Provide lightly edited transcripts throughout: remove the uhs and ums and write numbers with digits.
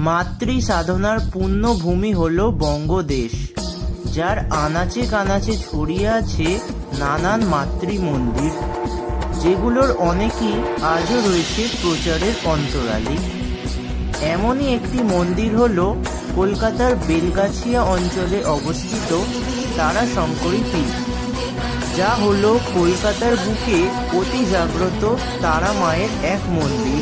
মাতৃ সাধনার পুণ্যভূমি হল বঙ্গদেশ, যার আনাচে কানাচে ছড়িয়ে আছে নানান মাতৃ মন্দির, যেগুলোর অনেকই আজও রয়েছে প্রচারের অন্তরালে। এমনই একটি মন্দির হল কলকাতার বেলগাছিয়া অঞ্চলে অবস্থিত তারাশঙ্করী পীঠ, যা হল কলকাতার বুকে অতি জাগ্রত তারা মায়ের এক মন্দির।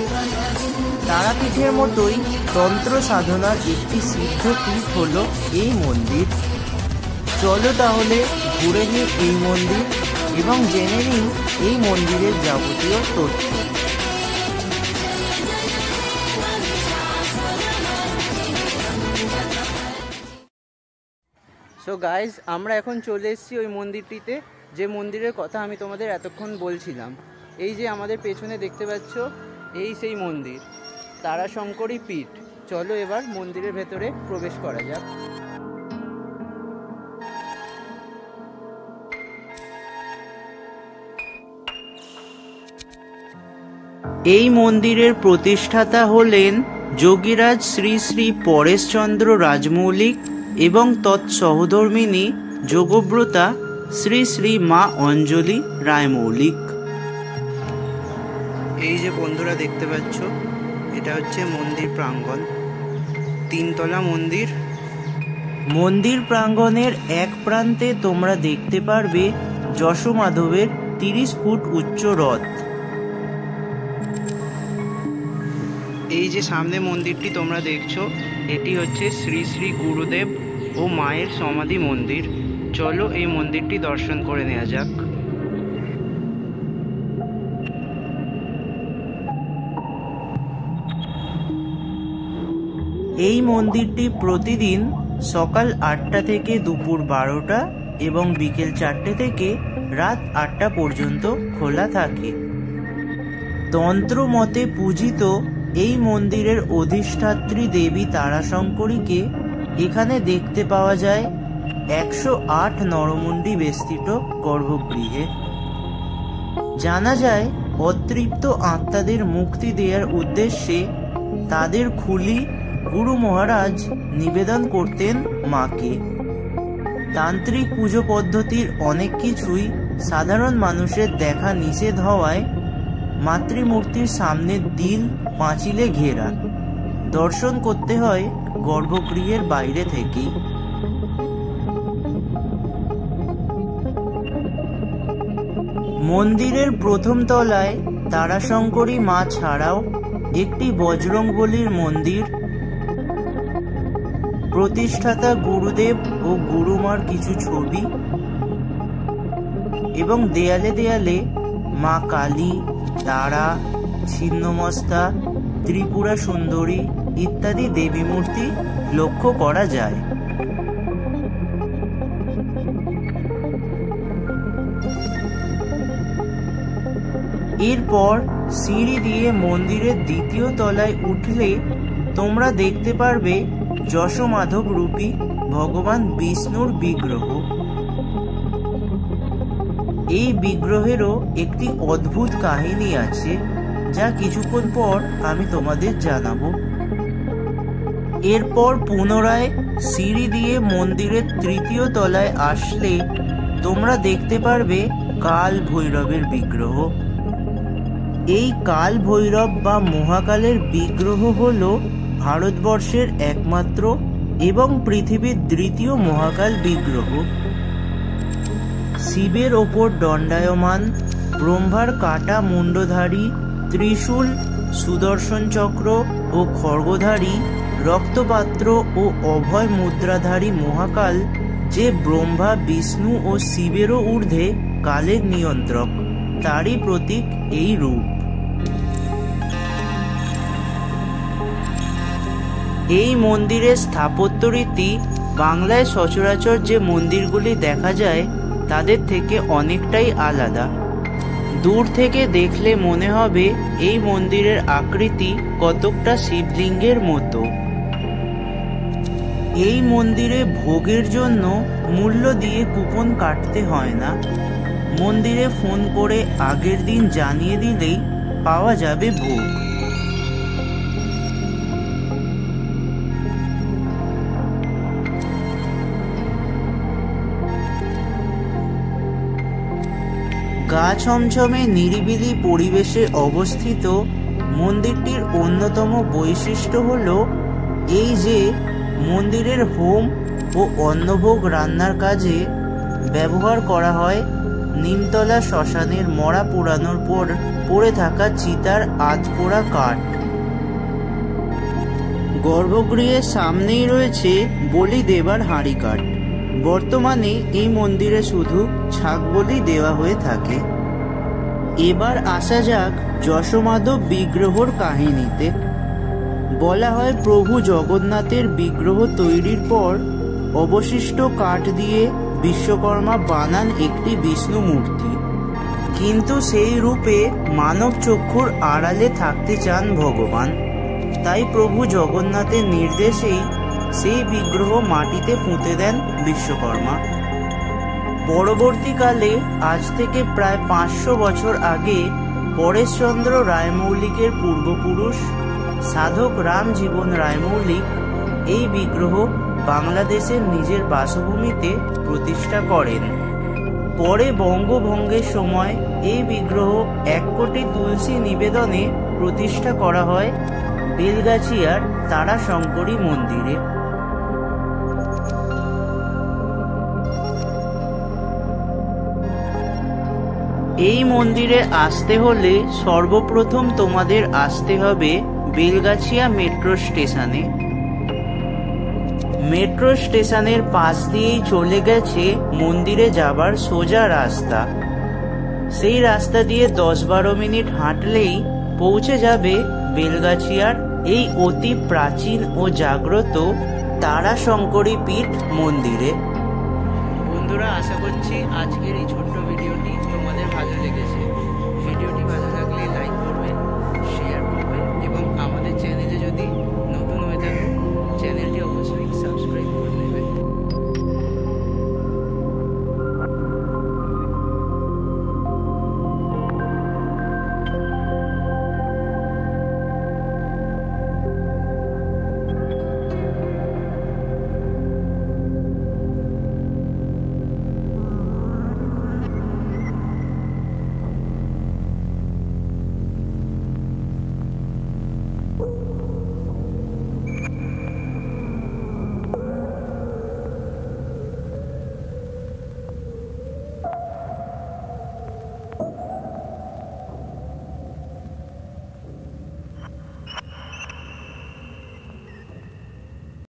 তারাপীঠের মতোই তন্ত্র সাধনার একটি সিদ্ধ পীঠ হল এই মন্দির। চলো তাহলে ঘুরে নিই এই মন্দির এবং জেনে নিই এই মন্দিরের যাবতীয় তথ্য। সো গাইজ, আমরা এখন চলে এসেছি ওই মন্দিরটিতে, যে মন্দিরের কথা আমি তোমাদের এতক্ষণ বলছিলাম। এই যে আমাদের পেছনে দেখতে পাচ্ছ, এই সেই মন্দির তারাশঙ্করী পীঠ। চলো এবার মন্দিরের ভেতরে প্রবেশ করা যাক। এই মন্দিরের প্রতিষ্ঠাতা হলেন যোগীরাজ শ্রী শ্রী পরেশচন্দ্র রাজমৌলিক এবং তৎসহধর্মিনী যোগব্রতা শ্রী শ্রী মা অঞ্জলি রায়মৌলিক। এই যে বন্ধুরা দেখতে পাচ্ছ, এটা হচ্ছে মন্দির প্রাঙ্গণ, 3 তলা মন্দির। মন্দির প্রাঙ্গণের এক প্রান্তে তোমরা দেখতে পারবে যশোমাধবের 30 ফুট উচ্চ রথ। এই যে সামনে মন্দিরটি তোমরা দেখছো, এটি হচ্ছে শ্রী শ্রী গুরুদেব ও মায়ের সমাধি মন্দির। চলো এই মন্দিরটি দর্শন করে নেওয়া যাক। এই মন্দিরটি প্রতিদিন সকাল 8টা থেকে দুপুর 12টা এবং বিকেল 4টে থেকে রাত 8টা পর্যন্ত খোলা থাকে। তন্ত্র মতে পূজিত এই মন্দিরের অধিষ্ঠাত্রী দেবী তারাশঙ্করীকে এখানে দেখতে পাওয়া যায় 108 নরমুণ্ডি বেষ্টিত গর্ভগৃহে। জানা যায় অতৃপ্ত আত্মাদের মুক্তি দেওয়ার উদ্দেশ্যে তাদের খুলি গুরু মহারাজ নিবেদন করতেন মাকে। তান্ত্রিক পুজো পদ্ধতির অনেক কিছুই সাধারণ মানুষের দেখা নিষেধ হওয়ায় মাতৃমূর্তির সামনে দিল পাঁচিলে ঘেরা, দর্শন করতে হয় গর্ভগৃহের বাইরে থেকেই। মন্দিরের প্রথম তলায় তারাশঙ্করী মা ছাড়াও একটি বজরংবলীর মন্দির, প্রতিষ্ঠাতা গুরুদেব ও গুরুমার কিছু ছবি এবং দেয়ালে দেয়ালে মা কালী, তারা, ছিন্নমস্তা, ত্রিপুরা সুন্দরী ইত্যাদি দেবী মূর্তি লক্ষ্য করা যায়। এরপর সিঁড়ি দিয়ে মন্দিরের দ্বিতীয় তলায় উঠলে তোমরা দেখতে পারবে যশোমাধব রূপী ভগবান বিষ্ণুর বিগ্রহ। এই বিগ্রহেরও একটি অদ্ভুত কাহিনী আছে, যা কিছুক্ষণ পর আমি তোমাদের জানাবো। এরপর পুনরায় সিঁড়ি দিয়ে মন্দিরের তৃতীয় তলায় আসলে তোমরা দেখতে পারবে কাল ভৈরবের বিগ্রহ। এই কাল ভৈরব বা মহাকালের বিগ্রহ হল ভারতবর্ষের একমাত্র এবং পৃথিবীর দ্বিতীয় মহাকাল বিগ্রহ। শিবের ওপর দণ্ডায়মান, ব্রহ্মার কাটা মুন্ডধারী, ত্রিশূল, সুদর্শন চক্র ও খড়গধারী, রক্তপাত্র ও অভয় মুদ্রাধারী মহাকাল, যে ব্রহ্মা, বিষ্ণু ও শিবেরও ঊর্ধ্বে কালের নিয়ন্ত্রক, তারই প্রতীক এই রূপ। এই মন্দিরের স্থাপত্য রীতি বাংলায় সচরাচর যে মন্দিরগুলি দেখা যায় তাদের থেকে অনেকটাই আলাদা। দূর থেকে দেখলে মনে হবে এই মন্দিরের আকৃতি কতকটা শিবলিঙ্গের মতো। এই মন্দিরে ভোগের জন্য মূল্য দিয়ে কুপন কাটতে হয় না। মন্দিরে ফোন করে আগের দিন জানিয়ে দিলেই পাওয়া যাবে ভোগ। গা ছমছমে নিরিবিলি পরিবেশে অবস্থিত মন্দিরটির অন্যতম বৈশিষ্ট্য হল এই যে মন্দিরের হোম ও অন্নভোগ রান্নার কাজে ব্যবহার করা হয় নিমতলা শ্মশানের মরা পোড়ানোর পর পড়ে থাকা চিতার আধপোড়া কাঠ। গর্ভগৃহের সামনেই রয়েছে বলি দেবার হাঁড়ি কাঠ। বর্তমানে এই মন্দিরে শুধু ছাগ বলি দেওয়া হয়ে থাকে। এবার আসা যাক যশোমাধব বিগ্রহর কাহিনীতে। বলা হয় প্রভু জগন্নাথের বিগ্রহ তৈরির পর অবশিষ্ট কাঠ দিয়ে বিশ্বকর্মা বানান একটি বিষ্ণু মূর্তি, কিন্তু সেই রূপে মানব চক্ষুর আড়ালে থাকতে চান ভগবান। তাই প্রভু জগন্নাথের নির্দেশেই সেই বিগ্রহ মাটিতে পুঁতে দেন বিশ্বকর্মা। পরবর্তীকালে আজ থেকে প্রায় 500 বছর আগে পরেশচন্দ্র রায়মৌলিকের পূর্বপুরুষ সাধক রামজীবন রায়মৌলিক এই বিগ্রহ বাংলাদেশের নিজের বাসভূমিতে প্রতিষ্ঠা করেন। পরে বঙ্গভঙ্গের সময় এই বিগ্রহ 1 কোটি তুলসী নিবেদনে প্রতিষ্ঠা করা হয় বেলগাছিয়ার তারাশঙ্করী মন্দিরে। এই মন্দিরে আসতে হলে সর্বপ্রথম তোমাদের আসতে হবে বেলগাছিয়া মেট্রো স্টেশনে। মেট্রো স্টেশনের পাশ দিয়েই চলে গেছে মন্দিরে যাবার সোজা রাস্তা। সেই রাস্তা দিয়ে 10-12 মিনিট হাঁটলেই পৌঁছে যাবে বেলগাছিয়ার এই অতি প্রাচীন ও জাগ্রত তারাশঙ্করী পীঠ মন্দিরে। বন্ধুরা, আশা করছি আজকের এই ছোট্ট ভিডিওটি তোমাদের ভালো লেগেছে।